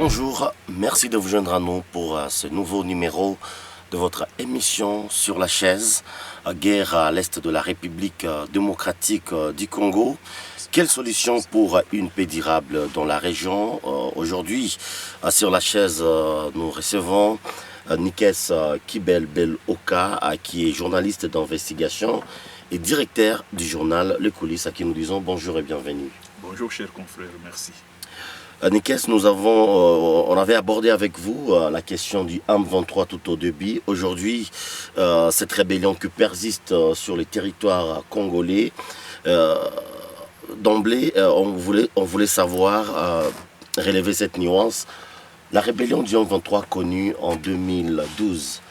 Bonjour, merci de vous joindre à nous pour ce nouveau numéro de votre émission Sur la chaise, guerre à l'est de la République démocratique du Congo. Quelle solution pour une paix durable dans la région? Aujourd'hui, sur la chaise, nous recevons Nikes Kibel-Bel-Oka, qui est journaliste d'investigation et directeur du journal Les Coulisses, à qui nous disons bonjour et bienvenue. Bonjour chers confrères, merci. Nikes, on avait abordé avec vous la question du M23 tout au début. Aujourd'hui, cette rébellion qui persiste sur les territoires congolais, d'emblée, on voulait savoir, relever cette nuance. La rébellion du M23 connue en 2012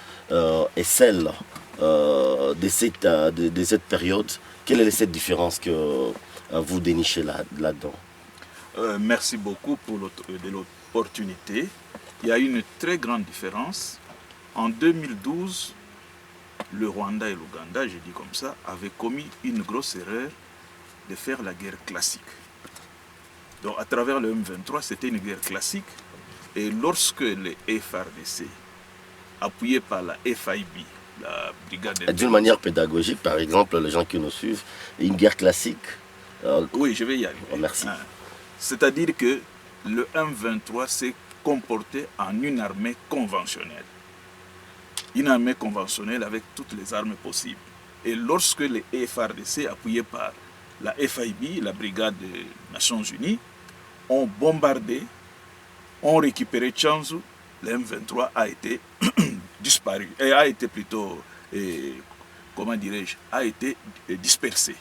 et celle de cette période, quelle est cette différence que vous dénichez là-dedans? Merci beaucoup pour l'opportunité. Il y a une très grande différence. En 2012, le Rwanda et l'Ouganda, je dis comme ça, avaient commis une grosse erreur de faire la guerre classique. Donc à travers le M23, c'était une guerre classique. Et lorsque les FARDC, appuyés par la FIB, la brigade... D'une manière pédagogique, par exemple, les gens qui nous suivent, une guerre classique... Oui, je vais y arriver. Oh, merci. C'est-à-dire que le M23 s'est comporté en une armée conventionnelle. Une armée conventionnelle avec toutes les armes possibles. Et lorsque les FARDC, appuyés par la FIB, la brigade des Nations Unies, ont bombardé, ont récupéré Tchanzu, le M23 a été disparu, et a été plutôt, comment dirais-je, a été dispersé.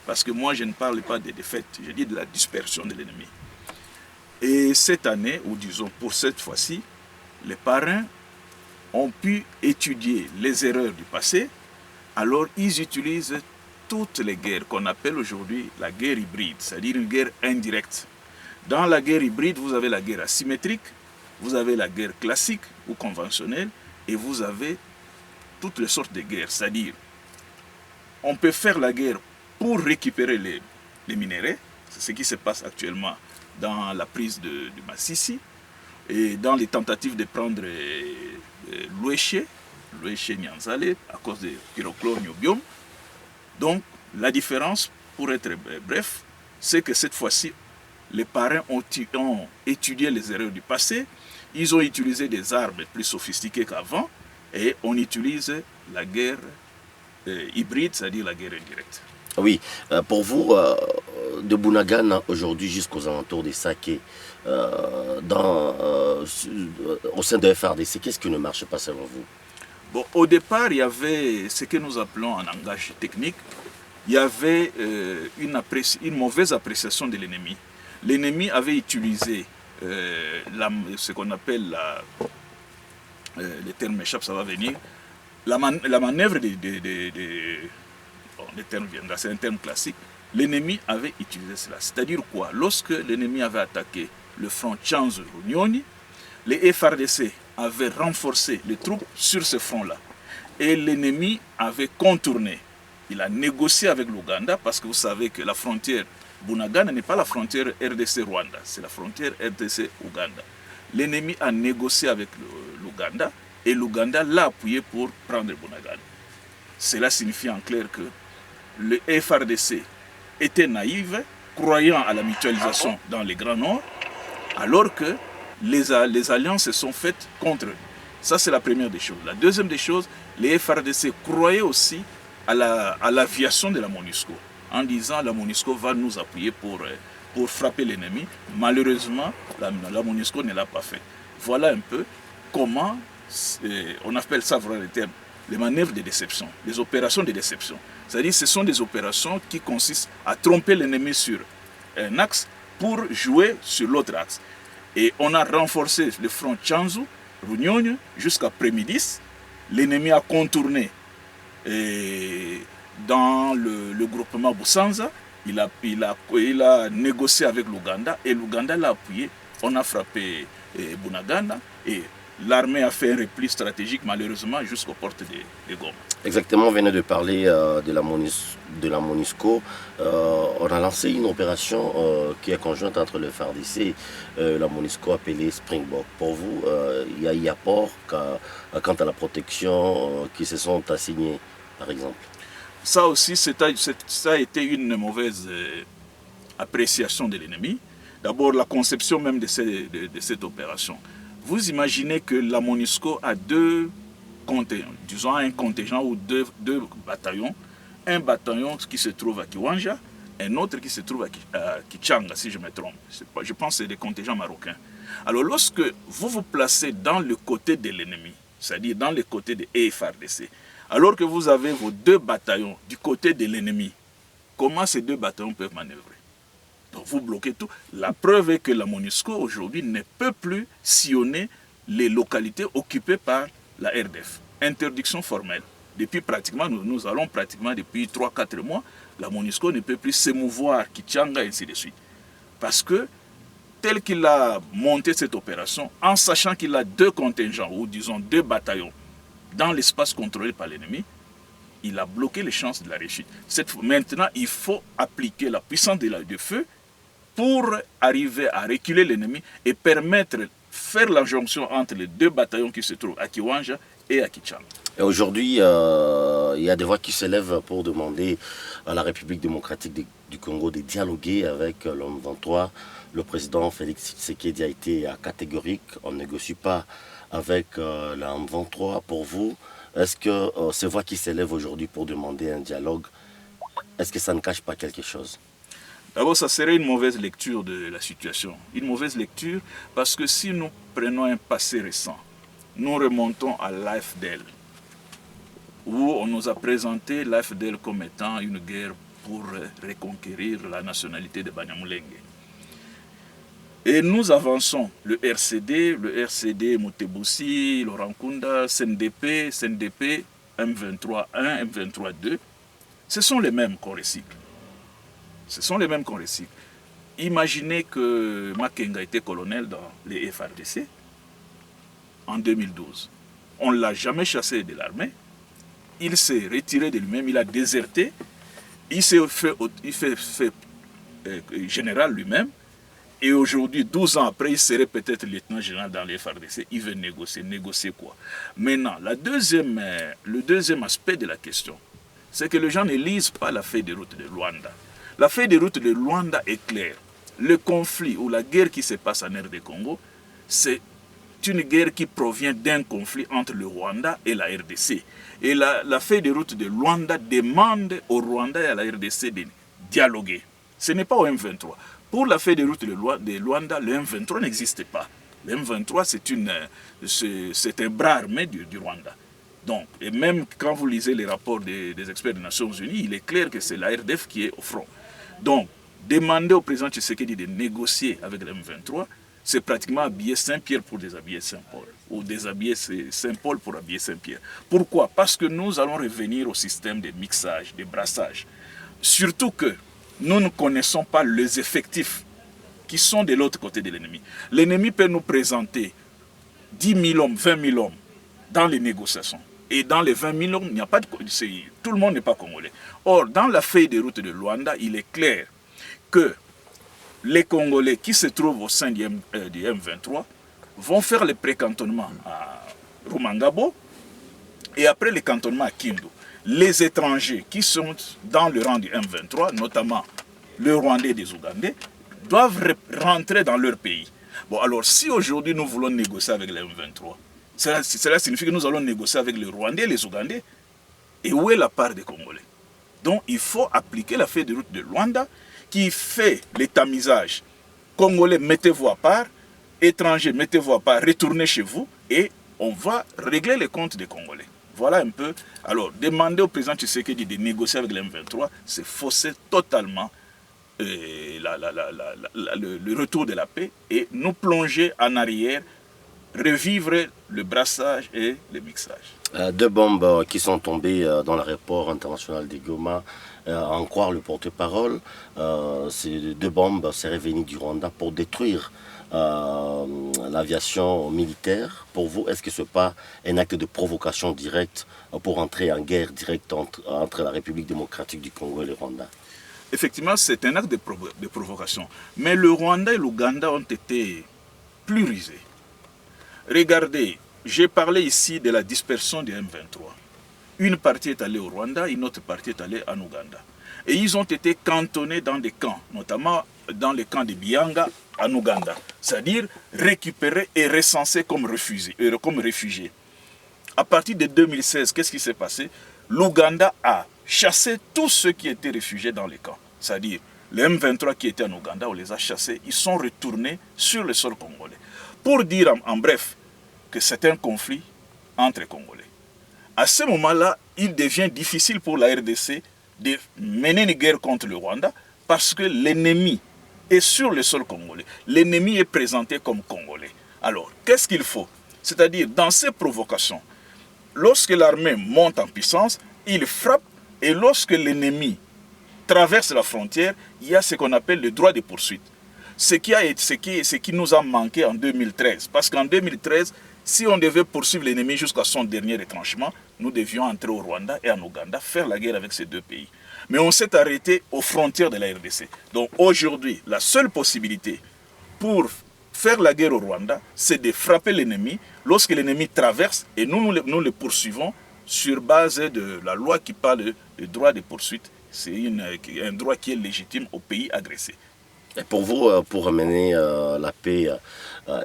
Parce que moi, je ne parle pas des défaites, je dis de la dispersion de l'ennemi. Et cette année, ou disons pour cette fois-ci, les parrains ont pu étudier les erreurs du passé, alors ils utilisent toutes les guerres qu'on appelle aujourd'hui la guerre hybride, c'est-à-dire une guerre indirecte. Dans la guerre hybride, vous avez la guerre asymétrique, vous avez la guerre classique ou conventionnelle, et vous avez toutes les sortes de guerres, c'est-à-dire on peut faire la guerre pour récupérer les minéraux, c'est ce qui se passe actuellement dans la prise du Massissi et dans les tentatives de prendre l'Ouéché Nyanzale à cause de pyrochlore-niobium. Donc la différence, pour être bref, c'est que cette fois-ci, les parrains ont étudié les erreurs du passé, ils ont utilisé des armes plus sophistiquées qu'avant et on utilise la guerre hybride, c'est-à-dire la guerre indirecte. Oui, pour vous, de Bunagana aujourd'hui jusqu'aux alentours des Saké, au sein de FARDC, qu'est-ce qui ne marche pas selon vous? Bon, au départ, il y avait ce que nous appelons en langage technique, il y avait une mauvaise appréciation de l'ennemi. L'ennemi avait utilisé ce qu'on appelle, les termes m'échappent, ça va venir, la manœuvre bon, le terme viendra, c'est un terme classique. L'ennemi avait utilisé cela. C'est-à-dire quoi? Lorsque l'ennemi avait attaqué le front Tchanzu-Runyoni, les FARDC avaient renforcé les troupes sur ce front-là. Et l'ennemi avait contourné. Il a négocié avec l'Ouganda parce que vous savez que la frontière Bunagana n'est pas la frontière RDC-Rwanda, c'est la frontière RDC-Ouganda. L'ennemi a négocié avec l'Ouganda et l'Ouganda l'a appuyé pour prendre Bunagana. Cela signifie en clair que le FARDC était naïf, croyant à la mutualisation dans les Grands Nord, alors que les alliances se sont faites contre eux. Ça, c'est la première des choses. La deuxième des choses, les FARDC croyaient aussi à l'aviation de la MONUSCO, en disant la MONUSCO va nous appuyer pour frapper l'ennemi. Malheureusement, la MONUSCO ne l'a pas fait. Voilà un peu comment, on appelle ça vraiment le terme, les manœuvres de déception, les opérations de déception. C'est-à-dire que ce sont des opérations qui consistent à tromper l'ennemi sur un axe pour jouer sur l'autre axe. Et on a renforcé le front Tchanzu, Runyoni, jusqu'à Prémidis. L'ennemi a contourné dans le groupement Busanza. Il a négocié avec l'Ouganda et l'Ouganda l'a appuyé. On a frappé Bunagana et l'armée a fait un repli stratégique malheureusement jusqu'aux portes de Goma. Exactement, on venait de parler de la MONUSCO. On a lancé une opération qui est conjointe entre le FARDC et la MONUSCO appelée Springbok. Pour vous, il y a apport quant à la protection qui se sont assignés, par exemple. Ça aussi, ça a été une mauvaise appréciation de l'ennemi. D'abord, la conception même de cette opération. Vous imaginez que la MONUSCO a deux contingents, disons un contingent ou deux bataillons. Un bataillon qui se trouve à Kiwanja, un autre qui se trouve à Kichanga, si je me trompe. Je pense que c'est des contingents marocains. Alors, lorsque vous vous placez dans le côté de l'ennemi, c'est-à-dire dans le côté de FARDC, alors que vous avez vos deux bataillons du côté de l'ennemi, comment ces deux bataillons peuvent manœuvrer? Donc vous bloquez tout. La preuve est que la MONUSCO aujourd'hui ne peut plus sillonner les localités occupées par la RDF. Interdiction formelle. Depuis pratiquement, nous allons pratiquement depuis 3-4 mois, la MONUSCO ne peut plus s'émouvoir Kichanga et ainsi de suite. Parce que tel qu'il a monté cette opération, en sachant qu'il a deux contingents, ou disons deux bataillons, dans l'espace contrôlé par l'ennemi, il a bloqué les chances de la réussite. Maintenant, il faut appliquer la puissance de feu pour arriver à reculer l'ennemi et permettre de faire la jonction entre les deux bataillons qui se trouvent à Kiwanja et à Kichanga. Et aujourd'hui, il y a des voix qui s'élèvent pour demander à la République démocratique du Congo de dialoguer avec l'homme 23. Le président Félix Tshisekedi a été catégorique, on ne négocie pas avec l'homme 23. Pour vous, est-ce que ces voix qui s'élèvent aujourd'hui pour demander un dialogue, est-ce que ça ne cache pas quelque chose? D'abord, ça serait une mauvaise lecture de la situation. Une mauvaise lecture parce que si nous prenons un passé récent, nous remontons à l'AFDL, où on nous a présenté l'AFDL comme étant une guerre pour reconquérir la nationalité de Banyamulenge. Et nous avançons, le RCD, Mutebousi, Laurent Kunda, CNDP, M23-1, M23-2, ce sont les mêmes qu'on recycle. Ce sont les mêmes qu'on recycle. Imaginez que Makenga était colonel dans les FARDC en 2012. On ne l'a jamais chassé de l'armée. Il s'est retiré de lui-même, il a déserté. Il s'est fait général lui-même. Et aujourd'hui, 12 ans après, il serait peut-être lieutenant général dans les FARDC. Il veut négocier. Négocier quoi? Maintenant, le deuxième aspect de la question, c'est que les gens ne lisent pas la feuille de route de Luanda. La feuille de route de Luanda est claire. Le conflit ou la guerre qui se passe en RD Congo, c'est une guerre qui provient d'un conflit entre le Rwanda et la RDC. Et la feuille de route de Luanda demande au Rwanda et à la RDC de dialoguer. Ce n'est pas au M23. Pour la feuille de route de Luanda, le M23 n'existe pas. Le M23, c'est un bras armé du Rwanda. Donc, et même quand vous lisez les rapports des experts des Nations Unies, il est clair que c'est la RDF qui est au front. Donc, demander au président Tshisekedi de négocier avec le M23, c'est pratiquement habiller Saint-Pierre pour déshabiller Saint-Paul, ou déshabiller Saint-Paul pour habiller Saint-Pierre. Pourquoi? Parce que nous allons revenir au système de mixage, de brassage. Surtout que nous ne connaissons pas les effectifs qui sont de l'autre côté de l'ennemi. L'ennemi peut nous présenter 10 000 hommes, 20 000 hommes dans les négociations. Et dans les 20 000 hommes, il n'y a pas de... Tout le monde n'est pas congolais. Or, dans la feuille de route de Luanda, il est clair que les Congolais qui se trouvent au sein du M23 vont faire le précantonnement à Rumangabo et après le cantonnement à Kindu. Les étrangers qui sont dans le rang du M23, notamment le Rwandais et les Ougandais, doivent rentrer dans leur pays. Bon, alors si aujourd'hui nous voulons négocier avec le M23, cela signifie que nous allons négocier avec les Rwandais et les Ougandais. Et où est la part des Congolais? Donc il faut appliquer la feuille de route de Luanda qui fait l'étamisage. Congolais, mettez-vous à part. Étrangers, mettez-vous à part. Retournez chez vous et on va régler les comptes des Congolais. Voilà un peu. Alors, demander au président Tshisekedi de négocier avec le M23, c'est fausser totalement le retour de la paix et nous plonger en arrière, revivre le brassage et le mixage. Deux bombes qui sont tombées dans l'aéroport international de Goma. À en croire le porte-parole, ces deux bombes seraient venues du Rwanda pour détruire l'aviation militaire. Pour vous, est-ce que ce n'est pas un acte de provocation directe pour entrer en guerre directe entre la République démocratique du Congo et le Rwanda? Effectivement, c'est un acte de provocation. Mais le Rwanda et l'Ouganda ont été plus rusés. Regardez, j'ai parlé ici de la dispersion des M23. Une partie est allée au Rwanda, une autre partie est allée en Ouganda. Et ils ont été cantonnés dans des camps, notamment dans le camp de Bianga en Ouganda. C'est-à-dire récupérés et recensés comme réfugiés. À partir de 2016, qu'est-ce qui s'est passé? L'Ouganda a chassé tous ceux qui étaient réfugiés dans les camps. C'est-à-dire les M23 qui étaient en Ouganda, on les a chassés, ils sont retournés sur le sol congolais. Pour dire en bref que c'est un conflit entre Congolais. À ce moment-là, il devient difficile pour la RDC de mener une guerre contre le Rwanda parce que l'ennemi est sur le sol congolais. L'ennemi est présenté comme congolais. Alors, qu'est-ce qu'il faut? C'est-à-dire, dans ces provocations, lorsque l'armée monte en puissance, il frappe et lorsque l'ennemi traverse la frontière, il y a ce qu'on appelle le droit de poursuite. Ce qui nous a manqué en 2013. Parce qu'en 2013, si on devait poursuivre l'ennemi jusqu'à son dernier retranchement, nous devions entrer au Rwanda et en Ouganda, faire la guerre avec ces deux pays. Mais on s'est arrêté aux frontières de la RDC. Donc aujourd'hui, la seule possibilité pour faire la guerre au Rwanda, c'est de frapper l'ennemi lorsque l'ennemi traverse et nous le poursuivons sur base de la loi qui parle de droit de poursuite. C'est un droit qui est légitime au pays agressé. Et pour vous, pour amener la paix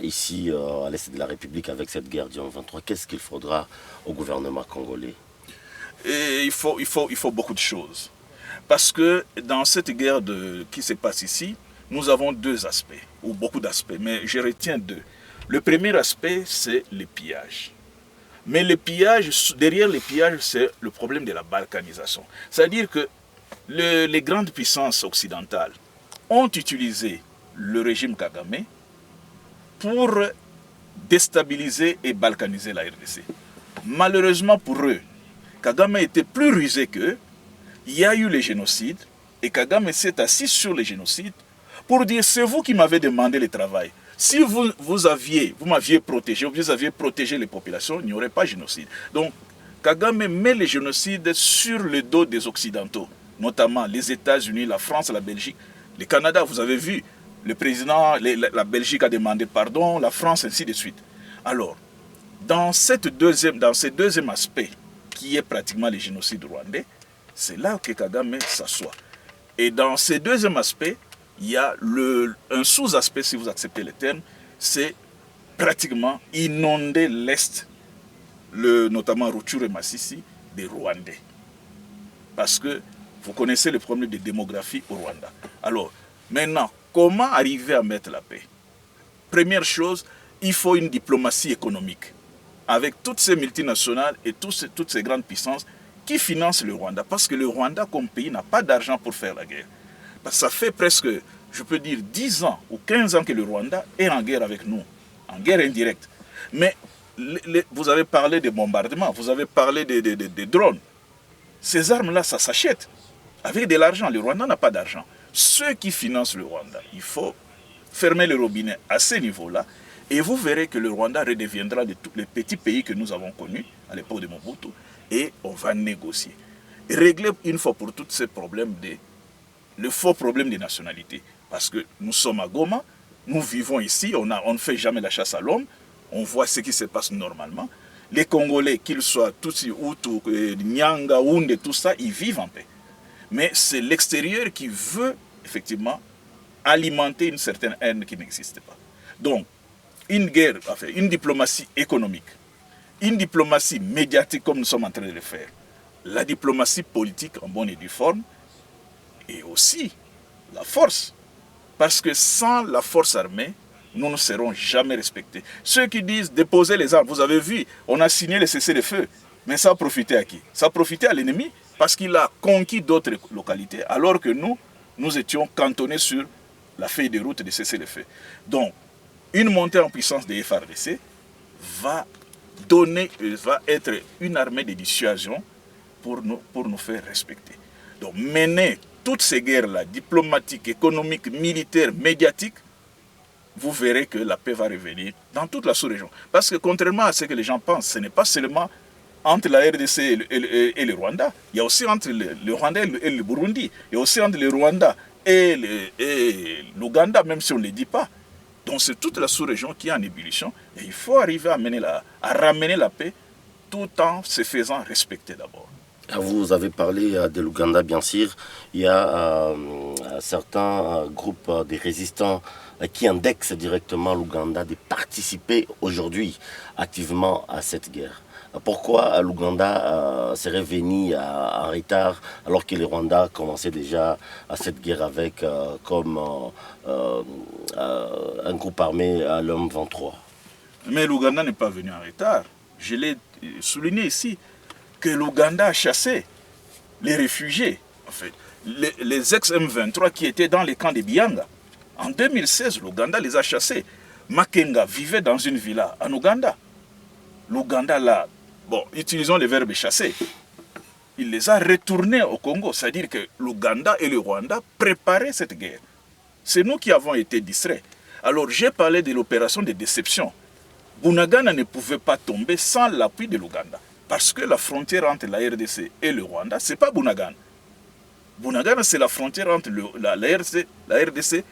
ici à l'est de la République avec cette guerre du 23, qu'est-ce qu'il faudra au gouvernement congolais? Et il faut beaucoup de choses. Parce que dans cette guerre qui se passe ici, nous avons deux aspects, ou beaucoup d'aspects, mais je retiens deux. Le premier aspect, c'est le pillage. Mais le pillage, derrière le pillage, c'est le problème de la balkanisation. C'est-à-dire que les grandes puissances occidentales ont utilisé le régime Kagame pour déstabiliser et balkaniser la RDC. Malheureusement pour eux, Kagame était plus rusé qu'eux. Il y a eu le génocide et Kagame s'est assis sur le génocide pour dire c'est vous qui m'avez demandé le travail. Si vous m'aviez protégé, vous aviez protégé les populations, il n'y aurait pas de génocide. Donc Kagame met le génocide sur le dos des Occidentaux, notamment les États-Unis, la France, la Belgique. Le Canada, vous avez vu, le président, la Belgique a demandé pardon, la France, ainsi de suite. Alors, dans ce deuxième aspect, qui est pratiquement le génocide rwandais, c'est là que Kagame s'assoit. Et dans ce deuxième aspect, il y a un sous-aspect, si vous acceptez le terme, c'est pratiquement inonder l'Est, notamment Rutshuru et Masisi, des Rwandais. Parce que vous connaissez le problème de démographie au Rwanda. Alors, maintenant, comment arriver à mettre la paix? Première chose, il faut une diplomatie économique. Avec toutes ces multinationales et toutes ces grandes puissances qui financent le Rwanda. Parce que le Rwanda, comme pays, n'a pas d'argent pour faire la guerre. Parce que ça fait presque, je peux dire, 10 ans ou 15 ans que le Rwanda est en guerre avec nous. En guerre indirecte. Mais vous avez parlé de bombardements, vous avez parlé de drones. Ces armes-là, ça s'achète. Avec de l'argent, le Rwanda n'a pas d'argent. Ceux qui financent le Rwanda, il faut fermer le robinet à ce niveau-là et vous verrez que le Rwanda redeviendra de tous les petits pays que nous avons connus à l'époque de Mobutu et on va négocier. Et régler une fois pour toutes ces problèmes, le faux problème des nationalités. Parce que nous sommes à Goma, nous vivons ici, on ne fait jamais la chasse à l'homme, on voit ce qui se passe normalement. Les Congolais, qu'ils soient Tutsi, Hutu, Nyanga, Houndé, tout ça, ils vivent en paix. Mais c'est l'extérieur qui veut, effectivement, alimenter une certaine haine qui n'existe pas. Donc, une guerre, enfin, une diplomatie économique, une diplomatie médiatique comme nous sommes en train de le faire, la diplomatie politique en bonne et due forme, et aussi la force. Parce que sans la force armée, nous ne serons jamais respectés. Ceux qui disent déposer les armes, vous avez vu, on a signé le cessez-le-feu, mais ça a profité à qui? Ça a profité à l'ennemi parce qu'il a conquis d'autres localités, alors que nous étions cantonnés sur la feuille de route de cessez-le-feu. Donc, une montée en puissance des FARDC va va être une armée de dissuasion pour nous faire respecter. Donc mener toutes ces guerres-là, diplomatiques, économiques, militaires, médiatiques, vous verrez que la paix va revenir dans toute la sous-région. Parce que contrairement à ce que les gens pensent, ce n'est pas seulement entre la RDC et le Rwanda, il y a aussi entre le Rwanda et le Burundi, il y a aussi entre le Rwanda et l'Ouganda, même si on ne le dit pas. Donc c'est toute la sous-région qui est en ébullition et il faut arriver à ramener la paix tout en se faisant respecter d'abord. Vous avez parlé de l'Ouganda, bien sûr. Il y a certains groupes de résistants qui indexent directement l'Ouganda de participer aujourd'hui activement à cette guerre. Pourquoi l'Ouganda serait venu en retard alors que le Rwanda commençait déjà à cette guerre avec comme un groupe armé à l'homme 23? Mais l'Ouganda n'est pas venu en retard. Je l'ai souligné ici que l'Ouganda a chassé les réfugiés, en fait, les ex-M23 qui étaient dans les camps de Bianga. En 2016, l'Ouganda les a chassés. Makenga vivait dans une villa en Ouganda. L'Ouganda l'a, bon, utilisons le verbe chasser, il les a retournés au Congo. C'est-à-dire que l'Ouganda et le Rwanda préparaient cette guerre. C'est nous qui avons été distraits. Alors j'ai parlé de l'opération de déception. Bunagana ne pouvait pas tomber sans l'appui de l'Ouganda. Parce que la frontière entre la RDC et le Rwanda, ce n'est pas Bunagana. Bunagana, c'est la frontière entre la RDC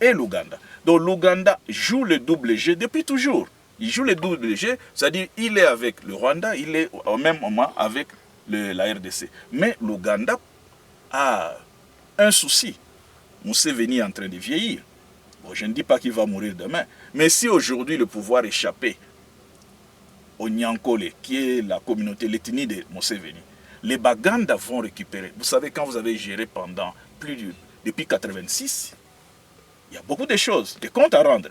et l'Ouganda. Donc l'Ouganda joue le double jeu depuis toujours. Il joue le double jeu, c'est-à-dire il est avec le Rwanda, il est au même moment avec la RDC. Mais l'Ouganda a un souci. Museveni est en train de vieillir. Bon, je ne dis pas qu'il va mourir demain. Mais si aujourd'hui le pouvoir échappait au Nyankole, qui est la communauté, l'ethnie de Museveni, les Baganda vont récupérer. Vous savez, quand vous avez géré pendant depuis 1986, il y a beaucoup de choses, des comptes à rendre.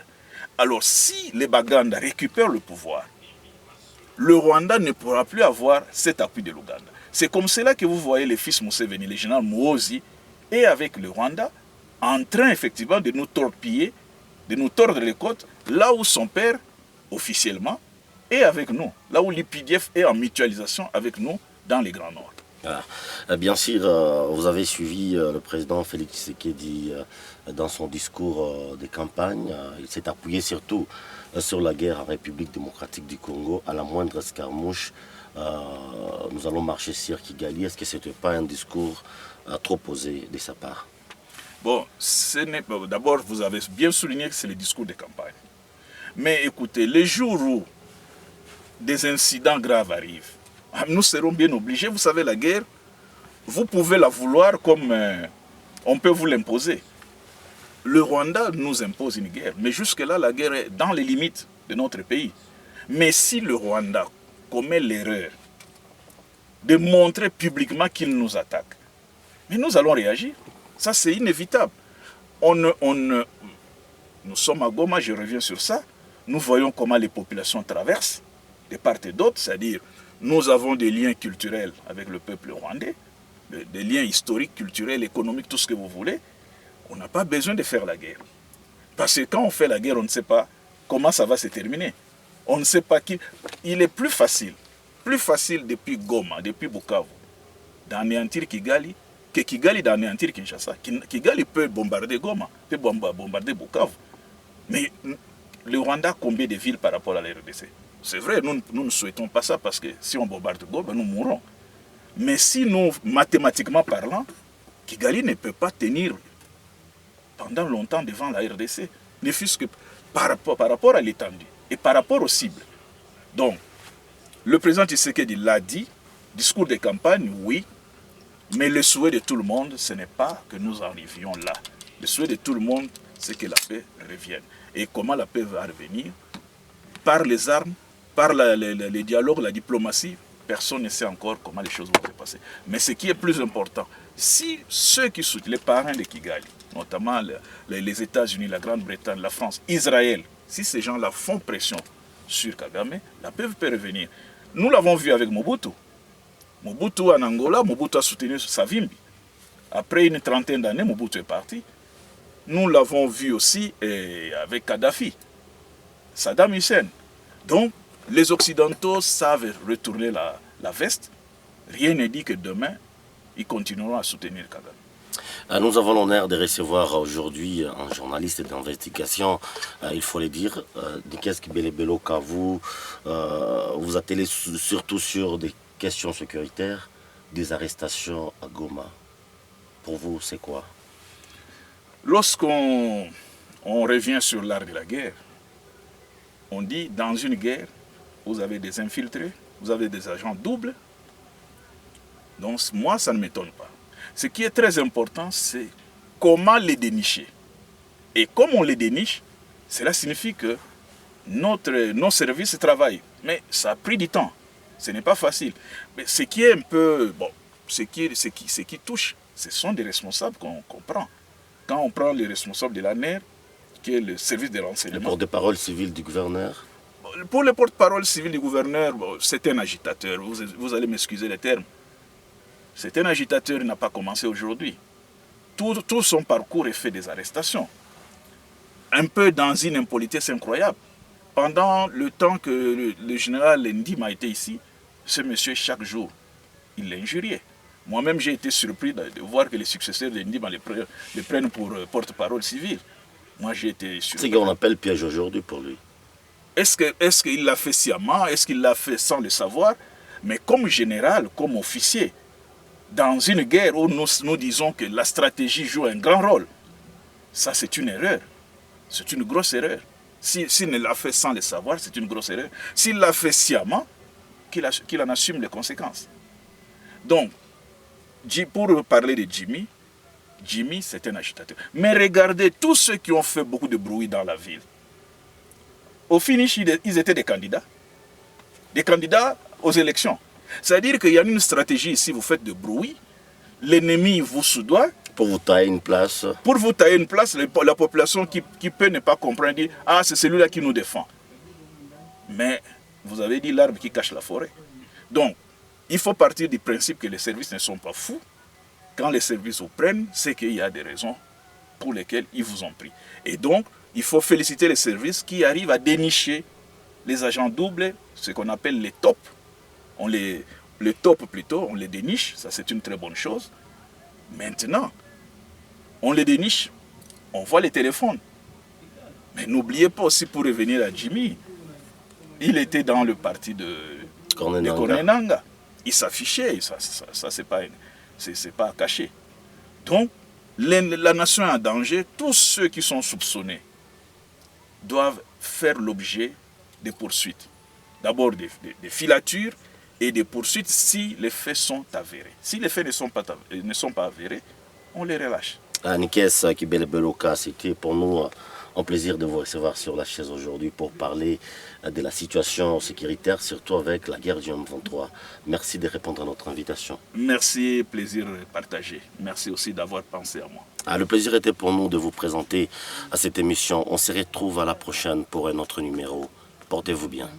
Alors si les Baganda récupèrent le pouvoir, le Rwanda ne pourra plus avoir cet appui de l'Ouganda. C'est comme cela que vous voyez les fils Museveni, le général Muhoozi, et avec le Rwanda, en train effectivement de nous torpiller, de nous tordre les côtes, là où son père, officiellement, est avec nous, là où l'IPDF est en mutualisation avec nous dans les Grands Nord. Bien sûr, vous avez suivi le président Félix Tshisekedi dans son discours de campagne. Il s'est appuyé surtout sur la guerre en République démocratique du Congo. À la moindre escarmouche, nous allons marcher sur Kigali. Est-ce que ce n'était pas un discours trop posé de sa part? Bon, d'abord, vous avez bien souligné que c'est le discours de campagne. Mais écoutez, les jours où des incidents graves arrivent, nous serons bien obligés. Vous savez, la guerre, vous pouvez la vouloir comme on peut vous l'imposer. Le Rwanda nous impose une guerre, mais jusque-là, la guerre est dans les limites de notre pays. Mais si le Rwanda commet l'erreur de montrer publiquement qu'il nous attaque, mais nous allons réagir. Ça, c'est inévitable. Nous sommes à Goma, je reviens sur ça. Nous voyons comment les populations traversent de part et d'autre, c'est-à-dire nous avons des liens culturels avec le peuple rwandais, des liens historiques, culturels, économiques, tout ce que vous voulez. On n'a pas besoin de faire la guerre. Parce que quand on fait la guerre, on ne sait pas comment ça va se terminer. On ne sait pas qui. Il est plus facile depuis Goma, depuis Bukavu, d'anéantir Kigali, que Kigali d'anéantir Kinshasa. Kigali peut bombarder Goma, peut bombarder Bukavu. Mais le Rwanda a combien de villes par rapport à la RDC? C'est vrai, nous ne souhaitons pas ça parce que si on bombarde Goma, nous mourrons. Mais si nous, mathématiquement parlant, Kigali ne peut pas tenir pendant longtemps devant la RDC, ne fût-ce que par rapport à l'étendue et par rapport aux cibles. Donc, le président Tshisekedi l'a dit, discours de campagne, oui, mais le souhait de tout le monde, ce n'est pas que nous arrivions là. Le souhait de tout le monde, c'est que la paix revienne. Et comment la paix va revenir? Par les armes, par les dialogues, la diplomatie, personne ne sait encore comment les choses vont se passer. Mais ce qui est plus important, si ceux qui soutiennent, les parrains de Kigali, notamment les États-Unis, la Grande-Bretagne, la France, Israël, si ces gens-là font pression sur Kagame, la paix peut revenir. Nous l'avons vu avec Mobutu. Mobutu en Angola, Mobutu a soutenu Savimbi. Après une trentaine d'années, Mobutu est parti. Nous l'avons vu aussi avec Kadhafi, Saddam Hussein. Donc, Les Occidentaux savent retourner la veste. Rien n'est dit que demain, ils continueront à soutenir Kagame. Nous avons l'honneur de recevoir aujourd'hui un journaliste d'investigation, il faut le dire, Nikes Kibele-Beloka. Vous attelez surtout sur des questions sécuritaires, des arrestations à Goma. Pour vous, c'est quoi? Lorsqu'on revient sur l'art de la guerre, on dit dans une guerre, vous avez des infiltrés, vous avez des agents doubles. Donc moi, ça ne m'étonne pas. Ce qui est très important, c'est comment les dénicher. Et comme on les déniche, cela signifie que nos services travaillent. Mais ça a pris du temps. Ce n'est pas facile. Mais ce qui est un peu... Bon, ce qui touche, ce sont des responsables qu'on prend. Quand on prend les responsables de l'ANER, qui est le service de renseignement... Le porte-parole civil du gouverneur? Pour le porte-parole civil du gouverneur, bon, c'est un agitateur. Vous allez m'excuser les termes. C'est un agitateur, il n'a pas commencé aujourd'hui. Tout son parcours est fait des arrestations. Un peu dans une impolitesse incroyable. Pendant le temps que le général Ndim a été ici, ce monsieur, chaque jour, il l'injuriait. Moi-même, j'ai été surpris de voir que les successeurs de Ndim le prennent pour porte-parole civil. Moi, j'ai été surpris. C'est ce qu'on appelle piège aujourd'hui pour lui. Est-ce qu'il l'a fait sciemment? Est-ce qu'il l'a fait sans le savoir? Mais comme général, comme officier, dans une guerre où nous disons que la stratégie joue un grand rôle, ça c'est une erreur. C'est une grosse erreur. S'il ne l'a fait sans le savoir, c'est une grosse erreur. S'il l'a fait sciemment, qu'il en assume les conséquences. Donc, pour parler de Jimmy, Jimmy c'est un agitateur. Mais regardez tous ceux qui ont fait beaucoup de bruit dans la ville. Au finish, ils étaient des candidats aux élections. C'est-à-dire qu'il y a une stratégie ici, vous faites de bruit, l'ennemi vous soudoie. Pour vous tailler une place. Pour vous tailler une place, la population qui peut ne pas comprendre, dit « Ah, c'est celui-là qui nous défend ». Mais vous avez dit l'arbre qui cache la forêt. Donc, il faut partir du principe que les services ne sont pas fous. Quand les services vous prennent, c'est qu'il y a des raisons pour lesquelles ils vous ont pris. Et donc, il faut féliciter les services qui arrivent à dénicher les agents doubles, ce qu'on appelle les tops. Les top plutôt, on les déniche, ça c'est une très bonne chose. Maintenant, on les déniche, on voit les téléphones. Mais n'oubliez pas aussi, pour revenir à Jimmy, il était dans le parti de Corneille Nangaa. Il s'affichait, ça c'est pas caché. Donc, la nation est en danger, tous ceux qui sont soupçonnés doivent faire l'objet de poursuites. D'abord des filatures, et des poursuites si les faits sont avérés. Si les faits ne sont pas avérés, on les relâche. Nikes Kibele-Beloka, c'était pour nous un plaisir de vous recevoir sur la chaise aujourd'hui pour parler de la situation sécuritaire, surtout avec la guerre du M23. Merci de répondre à notre invitation. Merci, plaisir partagé. Merci aussi d'avoir pensé à moi. Le plaisir était pour nous de vous présenter à cette émission. On se retrouve à la prochaine pour un autre numéro. Portez-vous bien.